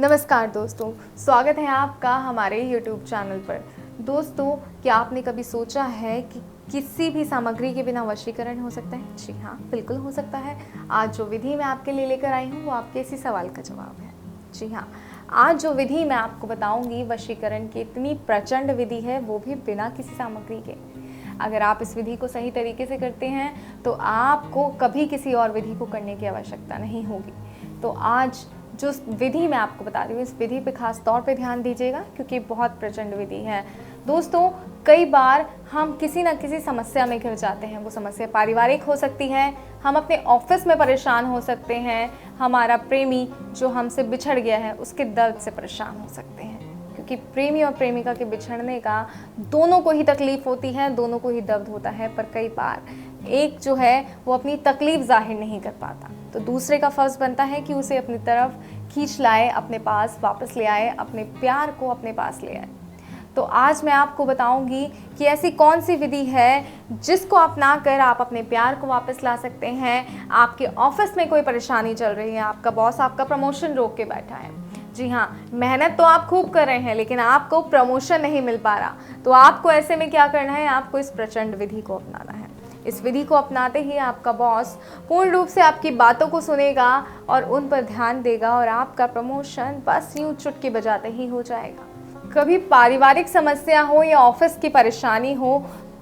नमस्कार दोस्तों, स्वागत है आपका हमारे YouTube चैनल पर। दोस्तों, क्या आपने कभी सोचा है कि किसी भी सामग्री के बिना वशीकरण हो सकता है? जी हाँ, बिल्कुल हो सकता है। आज जो विधि मैं आपके लिए लेकर आई हूँ वो आपके इसी सवाल का जवाब है। जी हाँ, आज जो विधि मैं आपको बताऊँगी वशीकरण की इतनी प्रचंड विधि है, वो भी बिना किसी सामग्री के। अगर आप इस विधि को सही तरीके से करते हैं तो आपको कभी किसी और विधि को करने की आवश्यकता नहीं होगी। तो आज जो विधि मैं आपको बता रही हूँ, इस विधि पे खास तौर पे ध्यान दीजिएगा क्योंकि बहुत प्रचंड विधि है। दोस्तों, कई बार हम किसी न किसी समस्या में घिर जाते हैं। वो समस्या पारिवारिक हो सकती है, हम अपने ऑफिस में परेशान हो सकते हैं, हमारा प्रेमी जो हमसे बिछड़ गया है उसके दर्द से परेशान हो सकते हैं। क्योंकि प्रेमी और प्रेमिका के बिछड़ने का दोनों को ही तकलीफ होती है, दोनों को ही दर्द होता है, पर कई बार एक जो है वो अपनी तकलीफ जाहिर नहीं कर पाता, तो दूसरे का फर्ज बनता है कि उसे अपनी तरफ खींच लाए, अपने पास वापस ले आए, अपने प्यार को अपने पास ले आए। तो आज मैं आपको बताऊंगी कि ऐसी कौन सी विधि है जिसको अपना कर आप अपने प्यार को वापस ला सकते हैं। आपके ऑफिस में कोई परेशानी चल रही है, आपका बॉस आपका प्रमोशन रोक के बैठा है। जी हाँ, मेहनत तो आप खूब कर रहे हैं लेकिन आपको प्रमोशन नहीं मिल पा रहा, तो आपको ऐसे में क्या करना है, आपको इस प्रचंड विधि को अपनाना है। इस विधि को अपनाते ही आपका बॉस पूर्ण रूप से आपकी बातों को सुनेगा और उन पर ध्यान देगा और आपका प्रमोशन बस यूं चुटकी बजाते ही हो जाएगा। कभी पारिवारिक समस्या हो या ऑफिस की परेशानी हो,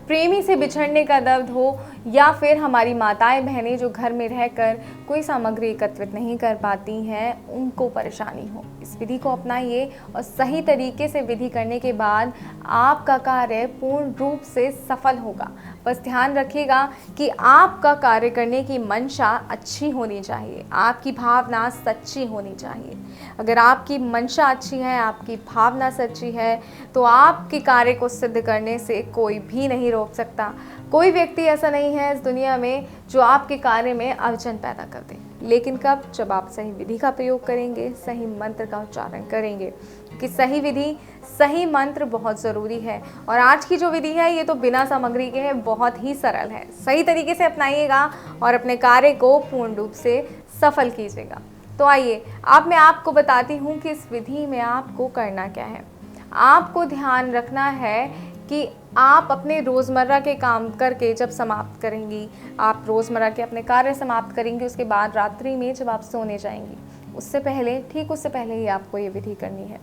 प्रेमी से बिछड़ने का दर्द हो, या फिर हमारी माताएं बहनें जो घर में रहकर कोई सामग्री एकत्रित नहीं कर पाती हैं, उनको परेशानी हो, इस विधि को अपनाइए और सही तरीके से विधि करने के बाद आपका कार्य पूर्ण रूप से सफल होगा। बस ध्यान रखिएगा कि आपका कार्य करने की मंशा अच्छी होनी चाहिए, आपकी भावना सच्ची होनी चाहिए। अगर आपकी मंशा अच्छी है, आपकी भावना सच्ची है, तो आपके कार्य को सिद्ध करने से कोई भी नहीं रोक सकता। कोई व्यक्ति ऐसा नहीं है इस दुनिया में जो आपके कार्य में अड़चन पैदा कर दे, लेकिन कब? जब आप सही विधि का प्रयोग करेंगे, सही मंत्र का उच्चारण करेंगे। कि सही विधि, सही मंत्र बहुत ज़रूरी है। और आज की जो विधि है ये तो बिना सामग्री के है, बहुत ही सरल है। सही तरीके से अपनाइएगा और अपने कार्य को पूर्ण रूप से सफल कीजिएगा। तो आइए अब मैं आपको बताती हूँ कि इस विधि में आपको करना क्या है। आपको ध्यान रखना है कि आप अपने रोज़मर्रा के काम करके जब समाप्त करेंगी, आप रोज़मर्रा के अपने कार्य समाप्त करेंगी, उसके बाद रात्रि में जब आप सोने जाएंगी, उससे पहले, ठीक उससे पहले ही आपको ये विधि करनी है।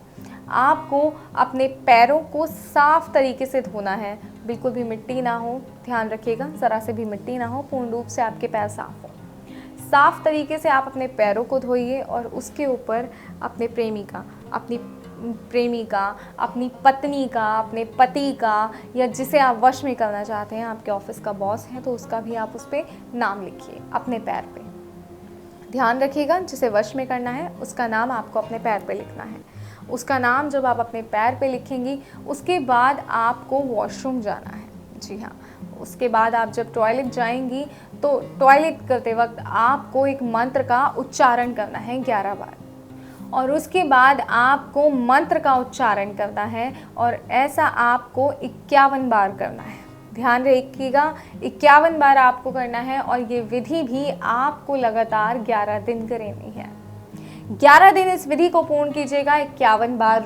आपको अपने पैरों को साफ तरीके से धोना है, बिल्कुल भी मिट्टी ना हो, ध्यान रखिएगा, ज़रा से भी मिट्टी ना हो, पूर्ण रूप से आपके पैर साफ हो। साफ तरीके से आप अपने पैरों को धोइए और उसके ऊपर अपने प्रेमी का, अपनी प्रेमी का, अपनी पत्नी का, अपने पति का, या जिसे आप वश में करना चाहते हैं, आपके ऑफिस का बॉस है तो उसका भी आप उस पर नाम लिखिए अपने पैर पे। ध्यान रखिएगा, जिसे वश में करना है उसका नाम आपको अपने पैर पे लिखना है। उसका नाम जब आप अपने पैर पे लिखेंगी, उसके बाद आपको वॉशरूम जाना है। जी हाँ, उसके बाद आप जब टॉयलेट जाएंगी तो टॉयलेट करते वक्त आपको एक मंत्र का उच्चारण करना है 11 बार, और उसके बाद आपको मंत्र का उच्चारण करना है और ऐसा आपको 51 बार करना है। ध्यान रखिएगा, 51 बार आपको करना है और ये विधि भी आपको लगातार 11 दिन करनी है। 11 दिन इस विधि को पूर्ण कीजिएगा, 51 बार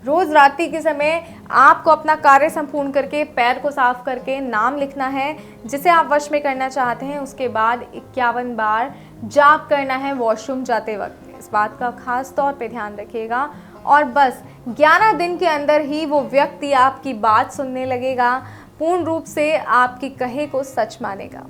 रोज रात्रि के समय आपको अपना कार्य संपूर्ण करके, पैर को साफ करके नाम लिखना है जिसे आप वश में करना चाहते हैं। उसके बाद 51 बार जाप करना है वॉशरूम जाते वक्त। इस बात का खास तौर पे ध्यान रखिएगा और बस 11 दिन के अंदर ही वो व्यक्ति आपकी बात सुनने लगेगा, पूर्ण रूप से आपकी कहे को सच मानेगा।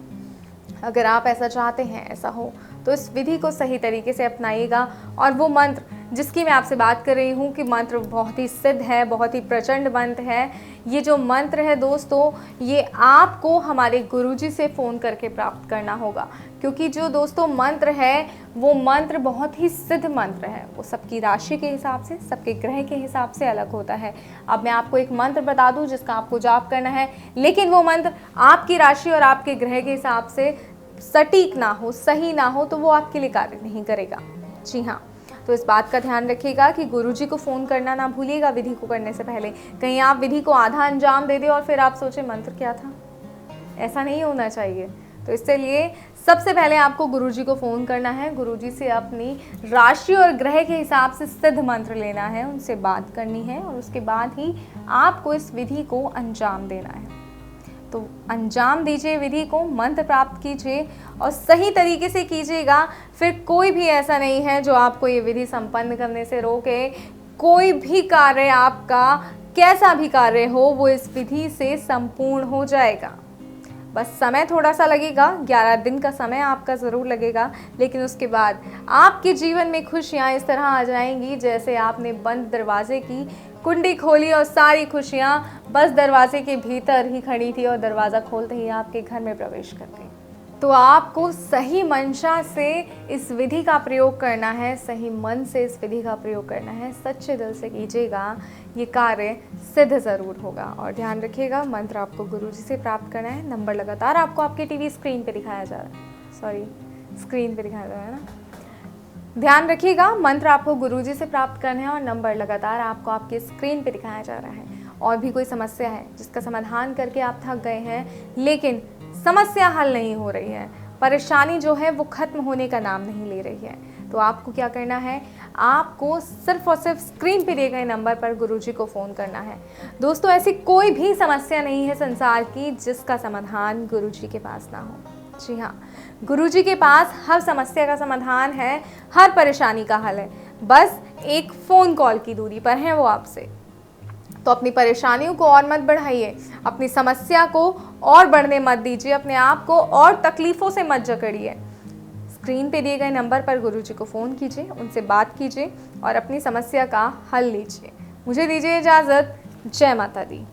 अगर आप ऐसा चाहते हैं, ऐसा हो, तो इस विधि को सही तरीके से अपनाइएगा और वो मंत्र जिसकी मैं आपसे बात कर रही हूँ कि मंत्र बहुत ही सिद्ध है, बहुत ही प्रचंड मंत्र है। ये जो मंत्र है दोस्तों, ये आपको हमारे गुरुजी से फ़ोन करके प्राप्त करना होगा, क्योंकि जो दोस्तों मंत्र है वो मंत्र बहुत ही सिद्ध मंत्र है। वो सबकी राशि के हिसाब से, सबके ग्रह के हिसाब से अलग होता है। अब मैं आपको एक मंत्र बता दूं जिसका आपको जाप करना है, लेकिन वो मंत्र आपकी राशि और आपके ग्रह के हिसाब से सटीक ना हो, सही ना हो, तो वो आपके लिए कार्य नहीं करेगा। जी हाँ, तो इस बात का ध्यान रखिएगा कि गुरुजी को फ़ोन करना ना भूलिएगा विधि को करने से पहले। कहीं आप विधि को आधा अंजाम दे दें और फिर आप सोचें मंत्र क्या था, ऐसा नहीं होना चाहिए। तो इसलिए सबसे पहले आपको गुरुजी को फ़ोन करना है, गुरुजी से अपनी राशि और ग्रह के हिसाब से सिद्ध मंत्र लेना है, उनसे बात करनी है और उसके बाद ही आपको इस विधि को अंजाम देना है। तो अंजाम दीजिए विधि को, मंत्र प्राप्त कीजिए और सही तरीके से कीजिएगा। फिर कोई भी ऐसा नहीं है जो आपको ये विधि संपन्न करने से रोके। कोई भी कार्य आपका, कैसा भी कार्य हो, वो इस विधि से संपूर्ण हो जाएगा। बस समय थोड़ा सा लगेगा, 11 दिन का समय आपका ज़रूर लगेगा, लेकिन उसके बाद आपके जीवन में खुशियाँ इस तरह आ जाएंगी जैसे आपने बंद दरवाजे की कुंडी खोली और सारी खुशियाँ बस दरवाजे के भीतर ही खड़ी थी और दरवाज़ा खोलते ही आपके घर में प्रवेश कर गई। तो आपको सही मंशा से इस विधि का प्रयोग करना है, सही मन से इस विधि का प्रयोग करना है, सच्चे दिल से कीजिएगा, ये कार्य सिद्ध ज़रूर होगा। और ध्यान रखिएगा, मंत्र आपको गुरुजी से प्राप्त करना है। नंबर लगातार आपको आपके टीवी स्क्रीन पे दिखाया जा रहा है, स्क्रीन पे दिखाया जा रहा है ना। ध्यान रखिएगा, मंत्र आपको गुरुजी से प्राप्त करना है और नंबर लगातार आपको आपके स्क्रीन पे दिखाया जा रहा है। और भी कोई समस्या है जिसका समाधान करके आप थक गए हैं, लेकिन समस्या हल नहीं हो रही है, परेशानी जो है वो खत्म होने का नाम नहीं ले रही है, तो आपको क्या करना है, आपको सिर्फ और सिर्फ स्क्रीन पे दिए गए नंबर पर गुरुजी को फ़ोन करना है। दोस्तों, ऐसी कोई भी समस्या नहीं है संसार की जिसका समाधान गुरुजी के पास ना हो। जी हाँ, गुरुजी के पास हर समस्या का समाधान है, हर परेशानी का हल है, बस एक फ़ोन कॉल की दूरी पर है वो आपसे। तो अपनी परेशानियों को और मत बढ़ाइए, अपनी समस्या को और बढ़ने मत दीजिए, अपने आप को और तकलीफ़ों से मत जकड़िए। स्क्रीन पे दिए गए नंबर पर गुरुजी को फ़ोन कीजिए, उनसे बात कीजिए और अपनी समस्या का हल लीजिए। मुझे दीजिए इजाज़त। जय माता दी।